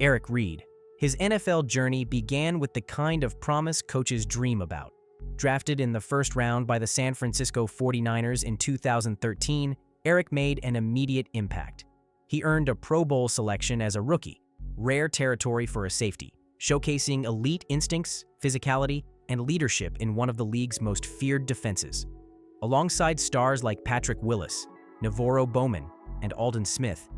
Eric Reid. His NFL journey began with the kind of promise coaches dream about. Drafted in the first round by the San Francisco 49ers in 2013, Eric made an immediate impact. He earned a Pro Bowl selection as a rookie, rare territory for a safety, showcasing elite instincts, physicality, and leadership in one of the league's most feared defenses. Alongside stars like Patrick Willis, Navarro Bowman, and Aldon Smith,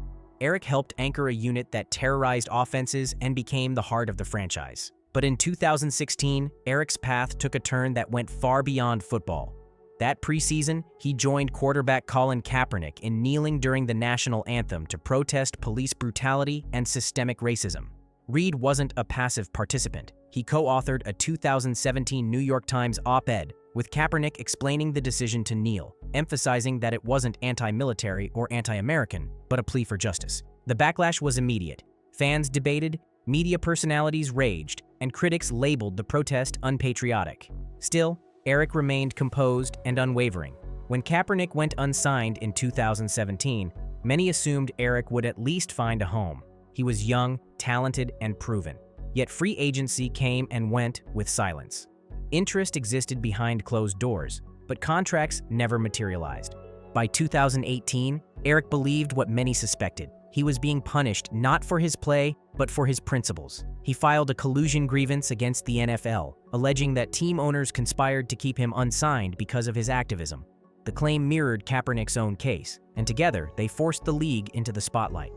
Eric helped anchor a unit that terrorized offenses and became the heart of the franchise. But in 2016, Eric's path took a turn that went far beyond football. That preseason, he joined quarterback Colin Kaepernick in kneeling during the national anthem to protest police brutality and systemic racism. Reid wasn't a passive participant. He co-authored a 2017 New York Times op-ed with Kaepernick explaining the decision to kneel, emphasizing that it wasn't anti-military or anti-American, but a plea for justice. The backlash was immediate. Fans debated, media personalities raged, and critics labeled the protest unpatriotic. Still, Eric remained composed and unwavering. When Kaepernick went unsigned in 2017, many assumed Eric would at least find a home. He was young, talented, and proven. Yet free agency came and went with silence. Interest existed behind closed doors, but contracts never materialized. By 2018, Eric believed what many suspected. He was being punished not for his play, but for his principles. He filed a collusion grievance against the NFL, alleging that team owners conspired to keep him unsigned because of his activism. The claim mirrored Kaepernick's own case, and together they forced the league into the spotlight.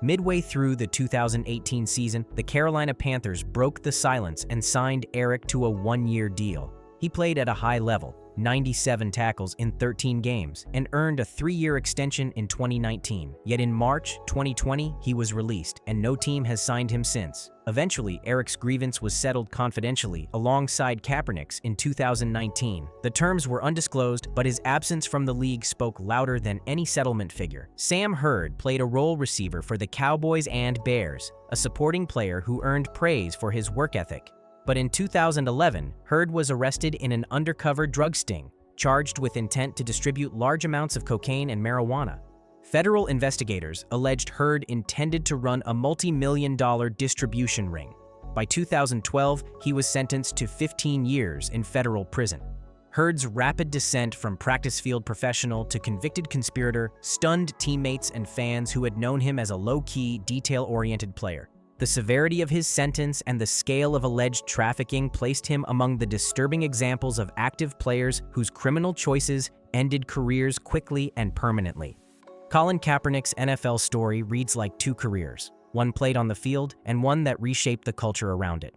Midway through the 2018 season, the Carolina Panthers broke the silence and signed Eric to a one-year deal. He played at a high level, 97 tackles in 13 games, and earned a 3-year extension in 2019. Yet in March 2020, he was released, and no team has signed him since. Eventually, Eric's grievance was settled confidentially alongside Kaepernick's in 2019. The terms were undisclosed, but his absence from the league spoke louder than any settlement figure. Sam Hurd played a role receiver for the Cowboys and Bears, a supporting player who earned praise for his work ethic. But in 2011, Hurd was arrested in an undercover drug sting, charged with intent to distribute large amounts of cocaine and marijuana. Federal investigators alleged Hurd intended to run a multi-million-dollar distribution ring. By 2012, he was sentenced to 15 years in federal prison. Hurd's rapid descent from practice field professional to convicted conspirator stunned teammates and fans who had known him as a low-key, detail-oriented player. The severity of his sentence and the scale of alleged trafficking placed him among the disturbing examples of active players whose criminal choices ended careers quickly and permanently. Colin Kaepernick's NFL story reads like two careers, one played on the field and one that reshaped the culture around it.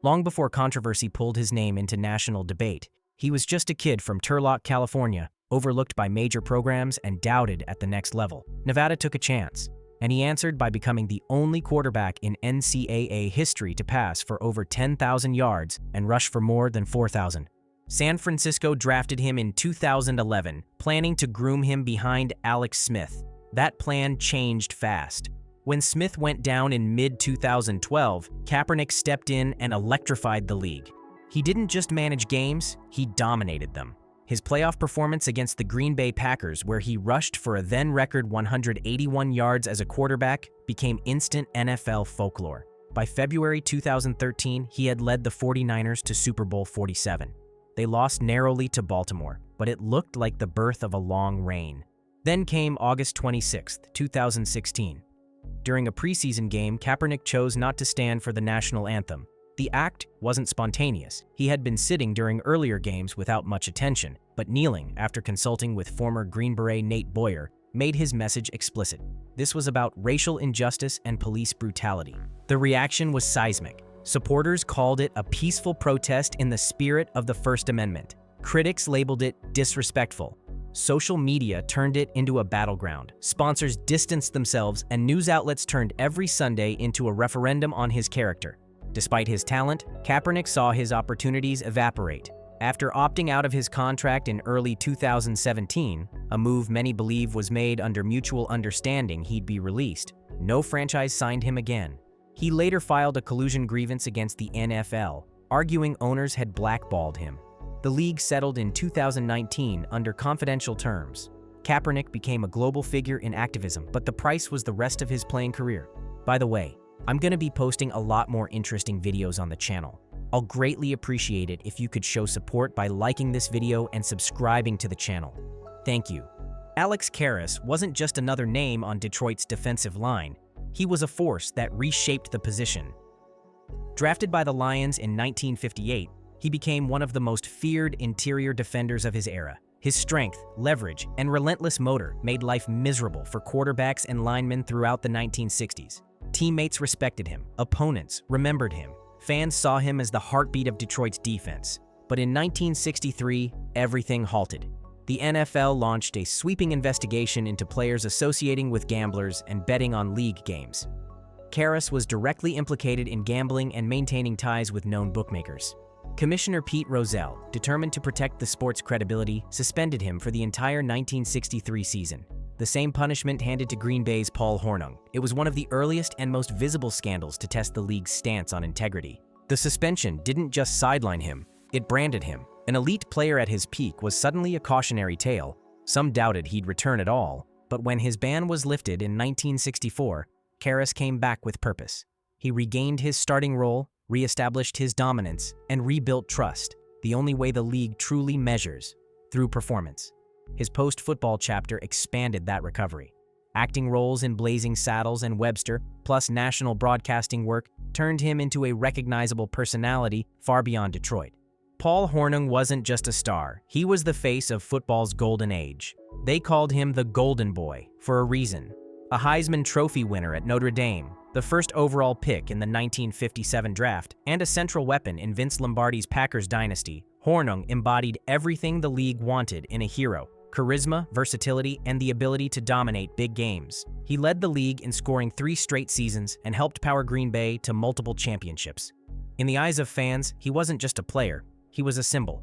Long before controversy pulled his name into national debate, he was just a kid from Turlock, California, overlooked by major programs and doubted at the next level. Nevada took a chance, and he answered by becoming the only quarterback in NCAA history to pass for over 10,000 yards and rush for more than 4,000. San Francisco drafted him in 2011, planning to groom him behind Alex Smith. That plan changed fast. When Smith went down in mid-2012, Kaepernick stepped in and electrified the league. He didn't just manage games, he dominated them. His playoff performance against the Green Bay Packers, where he rushed for a then-record 181 yards as a quarterback, became instant NFL folklore. By February 2013, he had led the 49ers to Super Bowl 47. They lost narrowly to Baltimore, but it looked like the birth of a long reign. Then came August 26, 2016. During a preseason game, Kaepernick chose not to stand for the national anthem. The act wasn't spontaneous. He had been sitting during earlier games without much attention, but kneeling after consulting with former Green Beret Nate Dwyer made his message explicit. This was about racial injustice and police brutality. The reaction was seismic. Supporters called it a peaceful protest in the spirit of the First Amendment. Critics labeled it disrespectful. Social media turned it into a battleground. Sponsors distanced themselves, and news outlets turned every Sunday into a referendum on his character. Despite his talent, Kaepernick saw his opportunities evaporate. After opting out of his contract in early 2017, a move many believe was made under mutual understanding he'd be released, no franchise signed him again. He later filed a collusion grievance against the NFL, arguing owners had blackballed him. The league settled in 2019 under confidential terms. Kaepernick became a global figure in activism, but the price was the rest of his playing career. By the way, I'm going to be posting a lot more interesting videos on the channel. I'll greatly appreciate it if you could show support by liking this video and subscribing to the channel. Thank you. Alex Karras wasn't just another name on Detroit's defensive line. He was a force that reshaped the position. Drafted by the Lions in 1958, he became one of the most feared interior defenders of his era. His strength, leverage, and relentless motor made life miserable for quarterbacks and linemen throughout the 1960s. Teammates respected him, opponents remembered him. Fans saw him as the heartbeat of Detroit's defense. But in 1963, everything halted. The NFL launched a sweeping investigation into players associating with gamblers and betting on league games. Karras was directly implicated in gambling and maintaining ties with known bookmakers. Commissioner Pete Rozelle, determined to protect the sport's credibility, suspended him for the entire 1963 season. The same punishment handed to Green Bay's Paul Hornung. It was one of the earliest and most visible scandals to test the league's stance on integrity. The suspension didn't just sideline him, it branded him. An elite player at his peak was suddenly a cautionary tale. Some doubted he'd return at all, but when his ban was lifted in 1964, Karras came back with purpose. He regained his starting role, re-established his dominance, and rebuilt trust, the only way the league truly measures, through performance. His post-football chapter expanded that recovery. Acting roles in Blazing Saddles and Webster, plus national broadcasting work, turned him into a recognizable personality far beyond Detroit. Paul Hornung wasn't just a star, he was the face of football's golden age. They called him the Golden Boy for a reason. A Heisman Trophy winner at Notre Dame, the first overall pick in the 1957 draft, and a central weapon in Vince Lombardi's Packers dynasty, Hornung embodied everything the league wanted in a hero: charisma, versatility, and the ability to dominate big games. He led the league in scoring 3 straight seasons and helped power Green Bay to multiple championships. In the eyes of fans, he wasn't just a player, he was a symbol.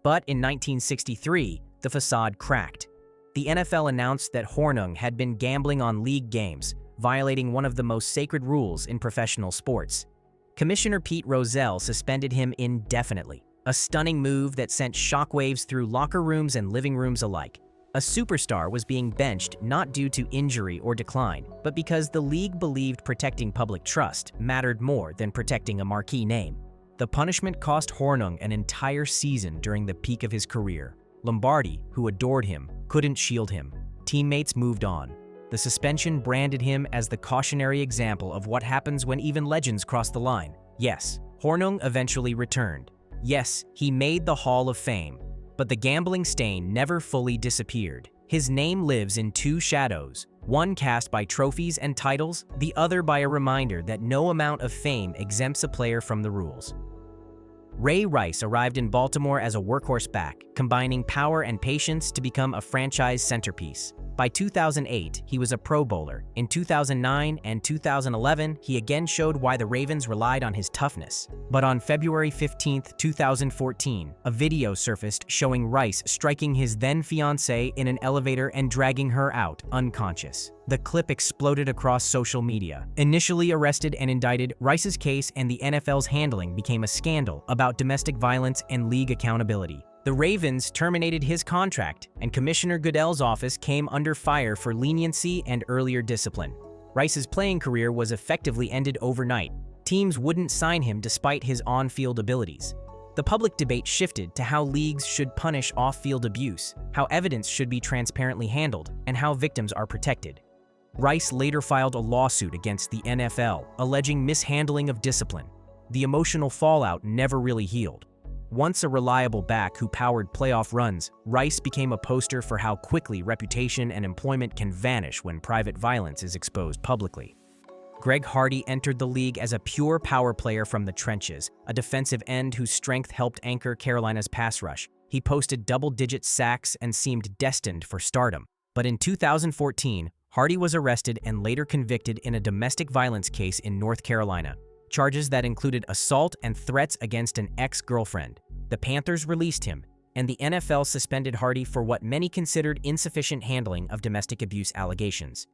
But in 1963, the facade cracked. The NFL announced that Hornung had been gambling on league games, violating one of the most sacred rules in professional sports. Commissioner Pete Rozelle suspended him indefinitely, a stunning move that sent shockwaves through locker rooms and living rooms alike. A superstar was being benched not due to injury or decline, but because the league believed protecting public trust mattered more than protecting a marquee name. The punishment cost Hornung an entire season during the peak of his career. Lombardi, who adored him, couldn't shield him. Teammates moved on. The suspension branded him as the cautionary example of what happens when even legends cross the line. Yes, Hornung eventually returned. Yes, he made the Hall of Fame. But the gambling stain never fully disappeared. His name lives in 2 shadows, one cast by trophies and titles, the other by a reminder that no amount of fame exempts a player from the rules. Ray Rice arrived in Baltimore as a workhorse back, combining power and patience to become a franchise centerpiece. By 2008, he was a Pro Bowler. In 2009 and 2011, he again showed why the Ravens relied on his toughness. But on February 15, 2014, a video surfaced showing Rice striking his then-fiancée in an elevator and dragging her out, unconscious. The clip exploded across social media. Initially arrested and indicted, Rice's case and the NFL's handling became a scandal about domestic violence and league accountability. The Ravens terminated his contract, and Commissioner Goodell's office came under fire for leniency and earlier discipline. Rice's playing career was effectively ended overnight. Teams wouldn't sign him despite his on-field abilities. The public debate shifted to how leagues should punish off-field abuse, how evidence should be transparently handled, and how victims are protected. Rice later filed a lawsuit against the NFL, alleging mishandling of discipline. The emotional fallout never really healed. Once a reliable back who powered playoff runs, Rice became a poster for how quickly reputation and employment can vanish when private violence is exposed publicly. Greg Hardy entered the league as a pure power player from the trenches, a defensive end whose strength helped anchor Carolina's pass rush. He posted double-digit sacks and seemed destined for stardom. But in 2014, Hardy was arrested and later convicted in a domestic violence case in North Carolina. Charges that included assault and threats against an ex-girlfriend. The Panthers released him, and the NFL suspended Hardy for what many considered insufficient handling of domestic abuse allegations.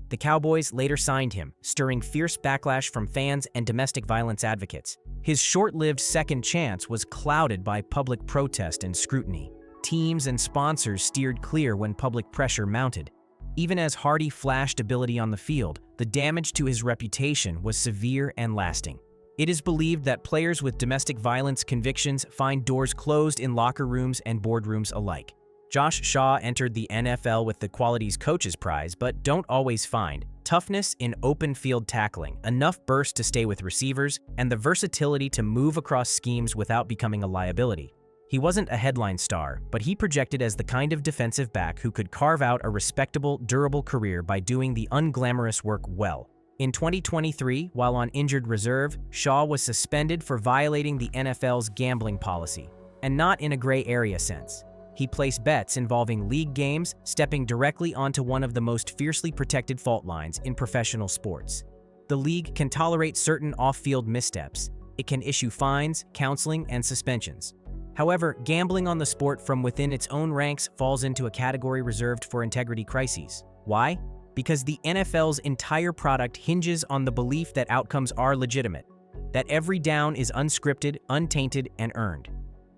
The Cowboys later signed him, stirring fierce backlash from fans and domestic violence advocates. His short-lived second chance was clouded by public protest and scrutiny. Teams and sponsors steered clear when public pressure mounted. Even as Hardy flashed ability on the field, the damage to his reputation was severe and lasting. It is believed that players with domestic violence convictions find doors closed in locker rooms and boardrooms alike. Josh Shaw entered the NFL with the Qualities Coaches Prize, but don't always find toughness in open field tackling, enough burst to stay with receivers, and the versatility to move across schemes without becoming a liability. He wasn't a headline star, but he projected as the kind of defensive back who could carve out a respectable, durable career by doing the unglamorous work well. In 2023, while on injured reserve, Shaw was suspended for violating the NFL's gambling policy, and not in a gray area sense. He placed bets involving league games, stepping directly onto one of the most fiercely protected fault lines in professional sports. The league can tolerate certain off-field missteps. It can issue fines, counseling, and suspensions. However, gambling on the sport from within its own ranks falls into a category reserved for integrity crises. Why? Because the NFL's entire product hinges on the belief that outcomes are legitimate, that every down is unscripted, untainted, and earned.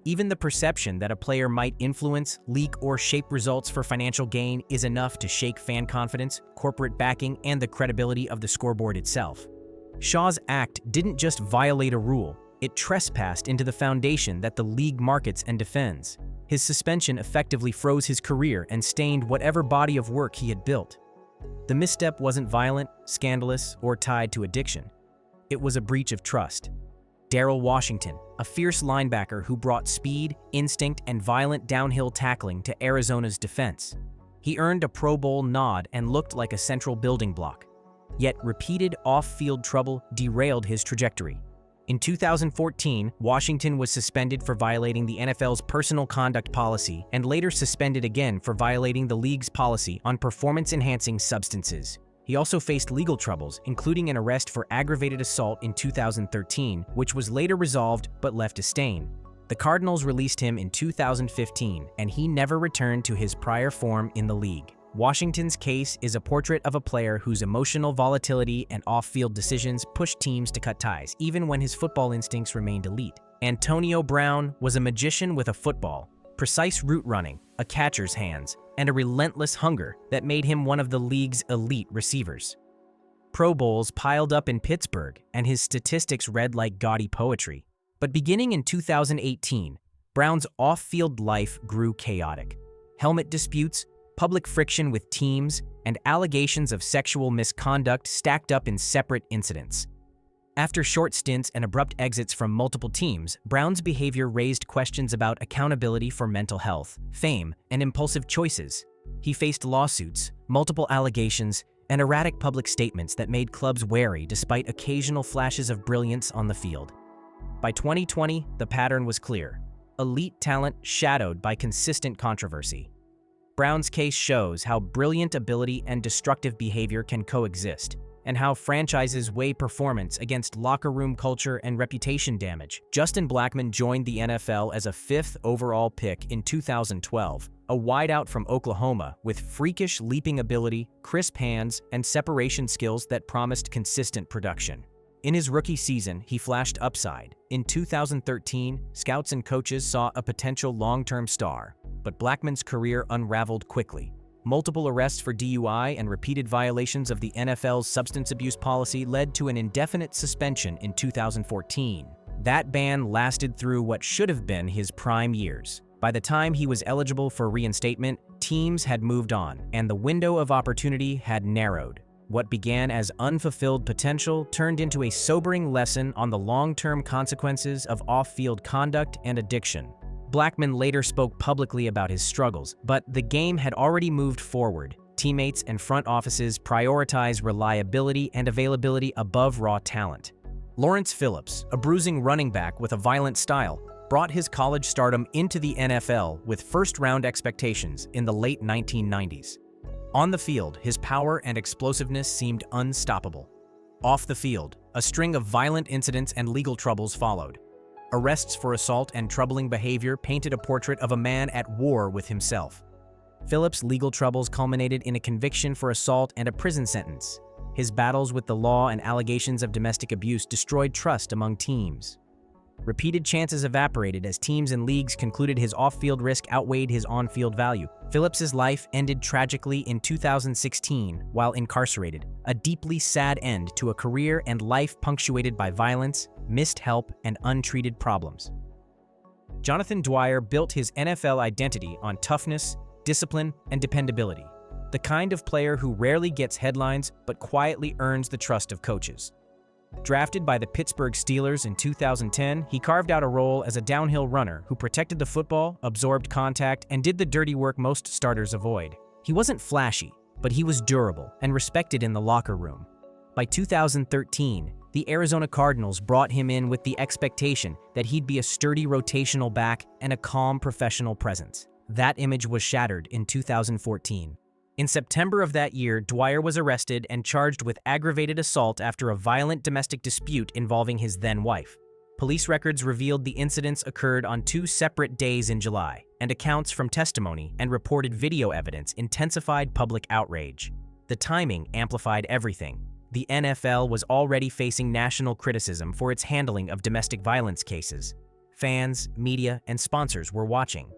Even the perception that a player might influence, leak, or shape results for financial gain is enough to shake fan confidence, corporate backing, and the credibility of the scoreboard itself. Shaw's act didn't just violate a rule, it trespassed into the foundation that the league markets and defends. His suspension effectively froze his career and stained whatever body of work he had built. The misstep wasn't violent, scandalous, or tied to addiction. It was a breach of trust. Daryl Washington, a fierce linebacker who brought speed, instinct, and violent downhill tackling to Arizona's defense. He earned a Pro Bowl nod and looked like a central building block. Yet repeated off-field trouble derailed his trajectory. In 2014, Washington was suspended for violating the NFL's personal conduct policy and later suspended again for violating the league's policy on performance-enhancing substances. He also faced legal troubles, including an arrest for aggravated assault in 2013, which was later resolved but left a stain. The Cardinals released him in 2015, and he never returned to his prior form in the league. Washington's case is a portrait of a player whose emotional volatility and off-field decisions pushed teams to cut ties, even when his football instincts remained elite. Antonio Brown was a magician with a football, precise route running, a catcher's hands, and a relentless hunger that made him one of the league's elite receivers. Pro Bowls piled up in Pittsburgh, and his statistics read like gaudy poetry. But beginning in 2018, Brown's off-field life grew chaotic. Helmet disputes, public friction with teams, and allegations of sexual misconduct stacked up in separate incidents. After short stints and abrupt exits from multiple teams, Brown's behavior raised questions about accountability for mental health, fame, and impulsive choices. He faced lawsuits, multiple allegations, and erratic public statements that made clubs wary despite occasional flashes of brilliance on the field. By 2020, the pattern was clear: elite talent shadowed by consistent controversy. Brown's case shows how brilliant ability and destructive behavior can coexist, and how franchises weigh performance against locker room culture and reputation damage. Justin Blackmon joined the NFL as a 5th overall pick in 2012, a wideout from Oklahoma with freakish leaping ability, crisp hands, and separation skills that promised consistent production. In his rookie season, he flashed upside. In 2013, scouts and coaches saw a potential long-term star, but Blackmon's career unraveled quickly. Multiple arrests for DUI and repeated violations of the NFL's substance abuse policy led to an indefinite suspension in 2014. That ban lasted through what should have been his prime years. By the time he was eligible for reinstatement, teams had moved on, and the window of opportunity had narrowed. What began as unfulfilled potential turned into a sobering lesson on the long-term consequences of off-field conduct and addiction. Blackmon later spoke publicly about his struggles, but the game had already moved forward. Teammates and front offices prioritize reliability and availability above raw talent. Lawrence Phillips, a bruising running back with a violent style, brought his college stardom into the NFL with first-round expectations in the late 1990s. On the field, his power and explosiveness seemed unstoppable. Off the field, a string of violent incidents and legal troubles followed. Arrests for assault and troubling behavior painted a portrait of a man at war with himself. Phillips' legal troubles culminated in a conviction for assault and a prison sentence. His battles with the law and allegations of domestic abuse destroyed trust among teams. Repeated chances evaporated as teams and leagues concluded his off-field risk outweighed his on-field value. Phillips's life ended tragically in 2016 while incarcerated, a deeply sad end to a career and life punctuated by violence, missed help, and untreated problems. Jonathan Dwyer built his NFL identity on toughness, discipline, and dependability, the kind of player who rarely gets headlines but quietly earns the trust of coaches. Drafted by the Pittsburgh Steelers in 2010, he carved out a role as a downhill runner who protected the football, absorbed contact, and did the dirty work most starters avoid. He wasn't flashy, but he was durable and respected in the locker room. By 2013, the Arizona Cardinals brought him in with the expectation that he'd be a sturdy rotational back and a calm professional presence. That image was shattered in 2014. In September of that year, Dwyer was arrested and charged with aggravated assault after a violent domestic dispute involving his then-wife. Police records revealed the incidents occurred on 2 separate days in July, and accounts from testimony and reported video evidence intensified public outrage. The timing amplified everything. The NFL was already facing national criticism for its handling of domestic violence cases. Fans, media, and sponsors were watching.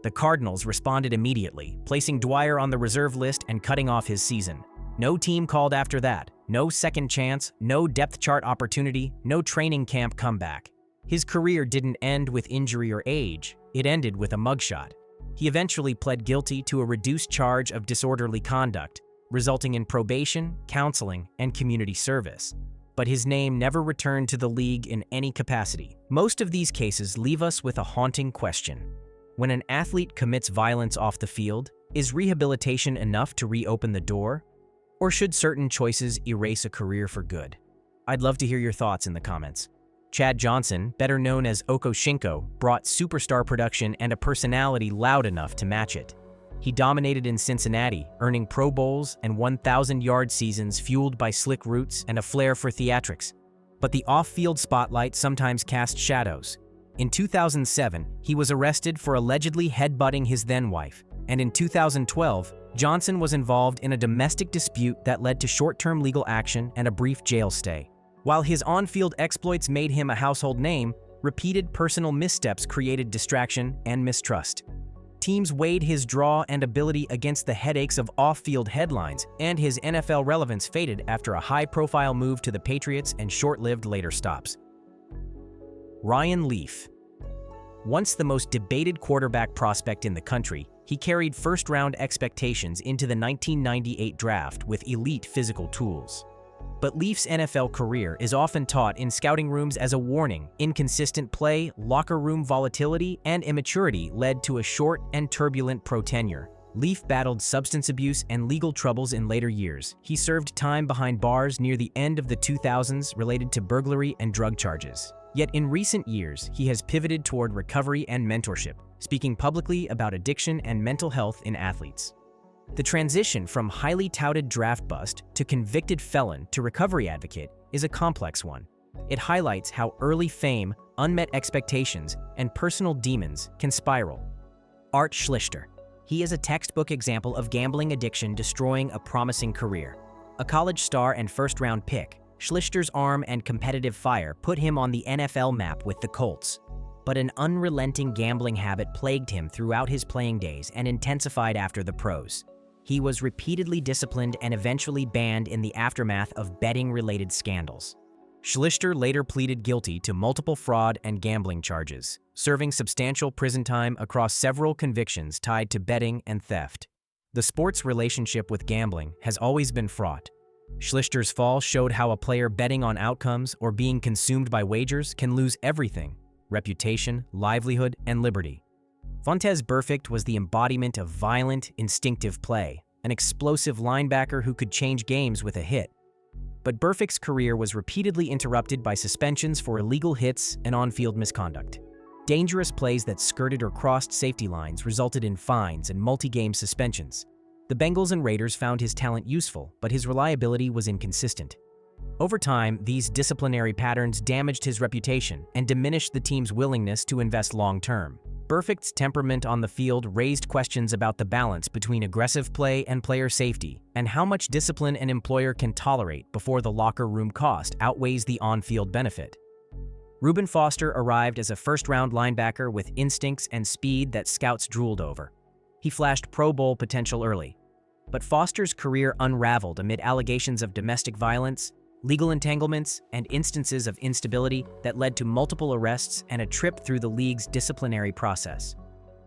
The Cardinals responded immediately, placing Dwyer on the reserve list and cutting off his season. No team called after that. No second chance, no depth chart opportunity, no training camp comeback. His career didn't end with injury or age. It ended with a mugshot. He eventually pled guilty to a reduced charge of disorderly conduct, resulting in probation, counseling, and community service. But his name never returned to the league in any capacity. Most of these cases leave us with a haunting question. When an athlete commits violence off the field, is rehabilitation enough to reopen the door? Or should certain choices erase a career for good? I'd love to hear your thoughts in the comments. Chad Johnson, better known as Okoshinko, brought superstar production and a personality loud enough to match it. He dominated in Cincinnati, earning Pro Bowls and 1,000-yard seasons fueled by slick routes and a flair for theatrics. But the off-field spotlight sometimes cast shadows. In 2007, he was arrested for allegedly headbutting his then-wife, and in 2012, Johnson was involved in a domestic dispute that led to short-term legal action and a brief jail stay. While his on-field exploits made him a household name, repeated personal missteps created distraction and mistrust. Teams weighed his draw and ability against the headaches of off-field headlines, and his NFL relevance faded after a high-profile move to the Patriots and short-lived later stops. Ryan Leaf. Once the most debated quarterback prospect in the country, he carried first-round expectations into the 1998 draft with elite physical tools. But Leaf's NFL career is often taught in scouting rooms as a warning. Inconsistent play, locker room volatility, and immaturity led to a short and turbulent pro tenure. Leaf battled substance abuse and legal troubles in later years. He served time behind bars near the end of the 2000s related to burglary and drug charges. Yet in recent years, he has pivoted toward recovery and mentorship, speaking publicly about addiction and mental health in athletes. The transition from highly touted draft bust to convicted felon to recovery advocate is a complex one. It highlights how early fame, unmet expectations, and personal demons can spiral. Art Schlichter. He is a textbook example of gambling addiction destroying a promising career. A college star and first-round pick, Schlichter's arm and competitive fire put him on the NFL map with the Colts. But an unrelenting gambling habit plagued him throughout his playing days and intensified after the pros. He was repeatedly disciplined and eventually banned in the aftermath of betting-related scandals. Schlichter later pleaded guilty to multiple fraud and gambling charges, serving substantial prison time across several convictions tied to betting and theft. The sport's relationship with gambling has always been fraught. Schlichter's fall showed how a player betting on outcomes or being consumed by wagers can lose everything: reputation, livelihood, and liberty. Vontaze Burfict was the embodiment of violent, instinctive play, an explosive linebacker who could change games with a hit. But Burfict's career was repeatedly interrupted by suspensions for illegal hits and on-field misconduct. Dangerous plays that skirted or crossed safety lines resulted in fines and multi-game suspensions. The Bengals and Raiders found his talent useful, but his reliability was inconsistent. Over time, these disciplinary patterns damaged his reputation and diminished the team's willingness to invest long-term. Burfict's temperament on the field raised questions about the balance between aggressive play and player safety, and how much discipline an employer can tolerate before the locker room cost outweighs the on-field benefit. Reuben Foster arrived as a first-round linebacker with instincts and speed that scouts drooled over. He flashed Pro Bowl potential early. But Foster's career unraveled amid allegations of domestic violence, legal entanglements, and instances of instability that led to multiple arrests and a trip through the league's disciplinary process.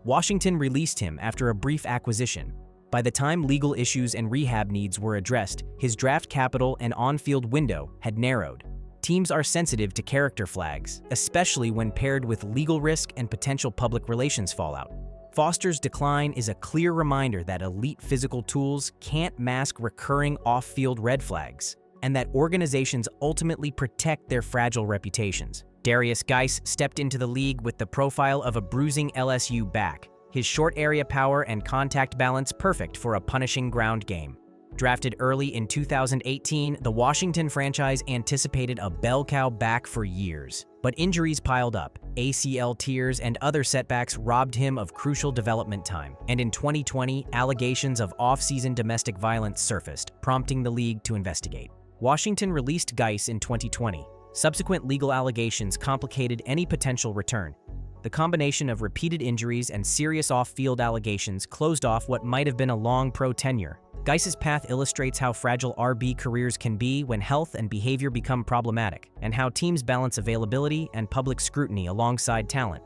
Washington released him after a brief acquisition. By the time legal issues and rehab needs were addressed, his draft capital and on-field window had narrowed. Teams are sensitive to character flags, especially when paired with legal risk and potential public relations fallout. Foster's decline is a clear reminder that elite physical tools can't mask recurring off-field red flags, and that organizations ultimately protect their fragile reputations. Derrius Guice stepped into the league with the profile of a bruising LSU back, his short area power and contact balance perfect for a punishing ground game. Drafted early in 2018, the Washington franchise anticipated a bell cow back for years. But injuries piled up, ACL tears and other setbacks robbed him of crucial development time. And in 2020, allegations of off-season domestic violence surfaced, prompting the league to investigate. Washington released Guice in 2020. Subsequent legal allegations complicated any potential return. The combination of repeated injuries and serious off-field allegations closed off what might have been a long pro tenure. Guice's path illustrates how fragile RB careers can be when health and behavior become problematic, and how teams balance availability and public scrutiny alongside talent.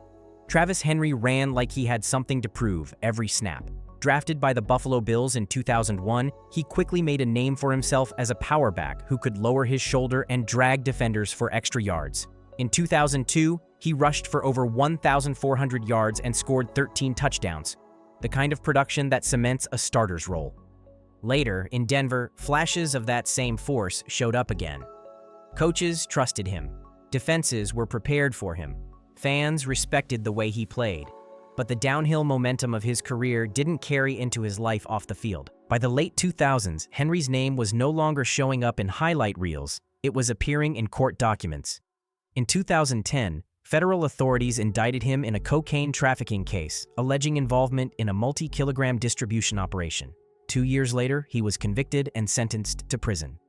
Travis Henry ran like he had something to prove every snap. Drafted by the Buffalo Bills in 2001, he quickly made a name for himself as a power back who could lower his shoulder and drag defenders for extra yards. In 2002, he rushed for over 1,400 yards and scored 13 touchdowns, the kind of production that cements a starter's role. Later, in Denver, flashes of that same force showed up again. Coaches trusted him. Defenses were prepared for him. Fans respected the way he played. But the downhill momentum of his career didn't carry into his life off the field. By the late 2000s, Henry's name was no longer showing up in highlight reels. It was appearing in court documents. In 2010, federal authorities indicted him in a cocaine trafficking case, alleging involvement in a multi-kilogram distribution operation. 2 years later, he was convicted and sentenced to prison.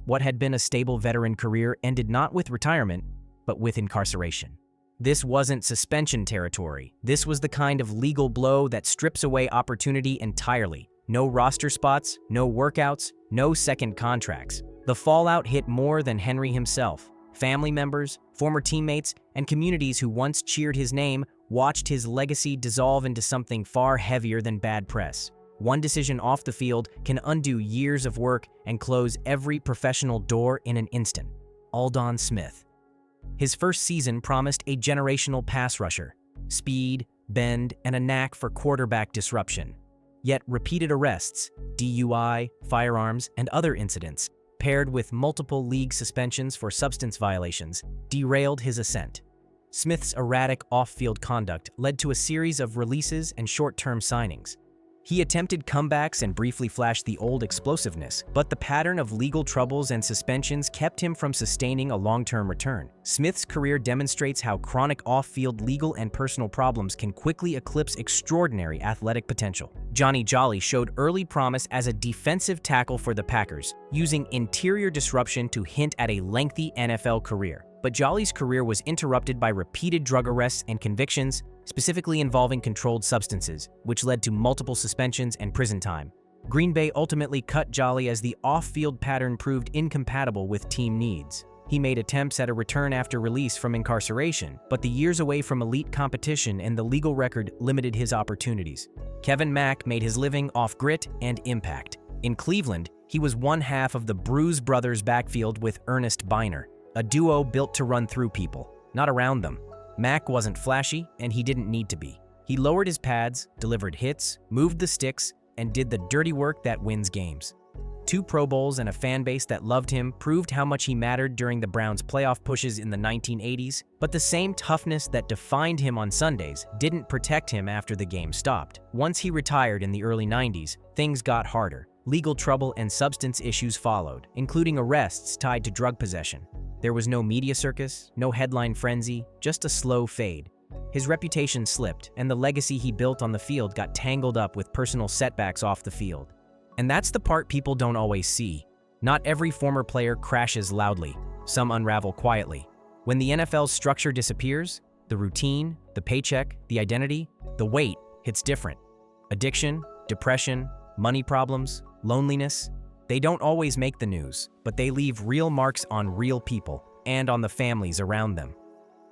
What had been a stable veteran career ended not with retirement, but with incarceration. This wasn't suspension territory. This was the kind of legal blow that strips away opportunity entirely. No roster spots, no workouts, no second contracts. The fallout hit more than Henry himself. Family members, former teammates, and communities who once cheered his name watched his legacy dissolve into something far heavier than bad press. One decision off the field can undo years of work and close every professional door in an instant. Aldon Smith. His first season promised a generational pass rusher, speed, bend, and a knack for quarterback disruption. Yet repeated arrests, DUI, firearms, and other incidents, paired with multiple league suspensions for substance violations, derailed his ascent. Smith's erratic off-field conduct led to a series of releases and short-term signings. He attempted comebacks and briefly flashed the old explosiveness, but the pattern of legal troubles and suspensions kept him from sustaining a long-term return. Smith's career demonstrates how chronic off-field legal and personal problems can quickly eclipse extraordinary athletic potential. Johnny Jolly showed early promise as a defensive tackle for the Packers, using interior disruption to hint at a lengthy NFL career. But Jolly's career was interrupted by repeated drug arrests and convictions, specifically involving controlled substances, which led to multiple suspensions and prison time. Green Bay ultimately cut Jolly as the off-field pattern proved incompatible with team needs. He made attempts at a return after release from incarceration, but the years away from elite competition and the legal record limited his opportunities. Kevin Mack made his living off grit and impact. In Cleveland, he was one half of the Bruise Brothers backfield with Ernest Biner, a duo built to run through people, not around them. Mack wasn't flashy, and he didn't need to be. He lowered his pads, delivered hits, moved the sticks, and did the dirty work that wins games. 2 Pro Bowls and a fan base that loved him proved how much he mattered during the Browns' playoff pushes in the 1980s, but the same toughness that defined him on Sundays didn't protect him after the game stopped. Once he retired in the early 90s, things got harder. Legal trouble and substance issues followed, including arrests tied to drug possession. There was no media circus, no headline frenzy, just a slow fade. His reputation slipped, and the legacy he built on the field got tangled up with personal setbacks off the field. And that's the part people don't always see. Not every former player crashes loudly. Some unravel quietly. When the NFL's structure disappears, the routine, the paycheck, the identity, the weight hits different. Addiction, depression, money problems, loneliness, they don't always make the news, but they leave real marks on real people and on the families around them.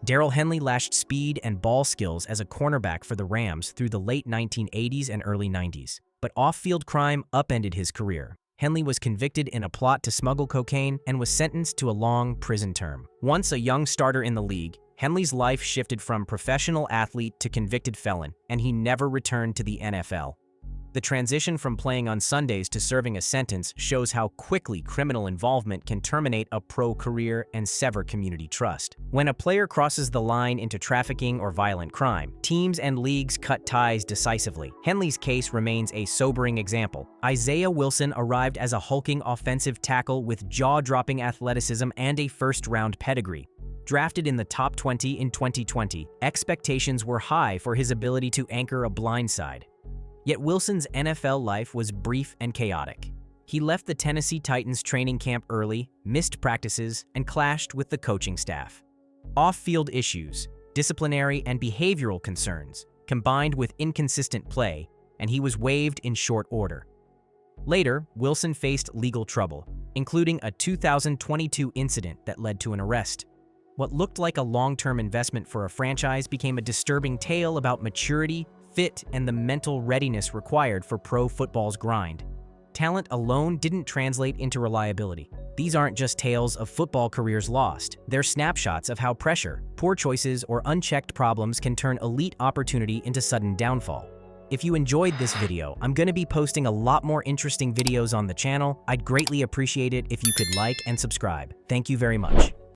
Daryl Henley lashed speed and ball skills as a cornerback for the Rams through the late 1980s and early 90s, but off-field crime upended his career. Henley was convicted in a plot to smuggle cocaine and was sentenced to a long prison term. Once a young starter in the league, Henley's life shifted from professional athlete to convicted felon, and he never returned to the NFL. The transition from playing on Sundays to serving a sentence shows how quickly criminal involvement can terminate a pro career and sever community trust. When a player crosses the line into trafficking or violent crime, teams and leagues cut ties decisively. Henley's case remains a sobering example. Isaiah Wilson arrived as a hulking offensive tackle with jaw-dropping athleticism and a first-round pedigree. Drafted in the top 20 in 2020, expectations were high for his ability to anchor a blindside. Yet Wilson's NFL life was brief and chaotic. He left the Tennessee Titans training camp early, missed practices, and clashed with the coaching staff. Off-field issues, disciplinary and behavioral concerns, combined with inconsistent play, and he was waived in short order. Later, Wilson faced legal trouble, including a 2022 incident that led to an arrest. What looked like a long-term investment for a franchise became a disturbing tale about maturity, fit, and the mental readiness required for pro football's grind. Talent alone didn't translate into reliability. These aren't just tales of football careers lost. They're snapshots of how pressure, poor choices, or unchecked problems can turn elite opportunity into sudden downfall. If you enjoyed this video, I'm going to be posting a lot more interesting videos on the channel. I'd greatly appreciate it if you could like and subscribe. Thank you very much.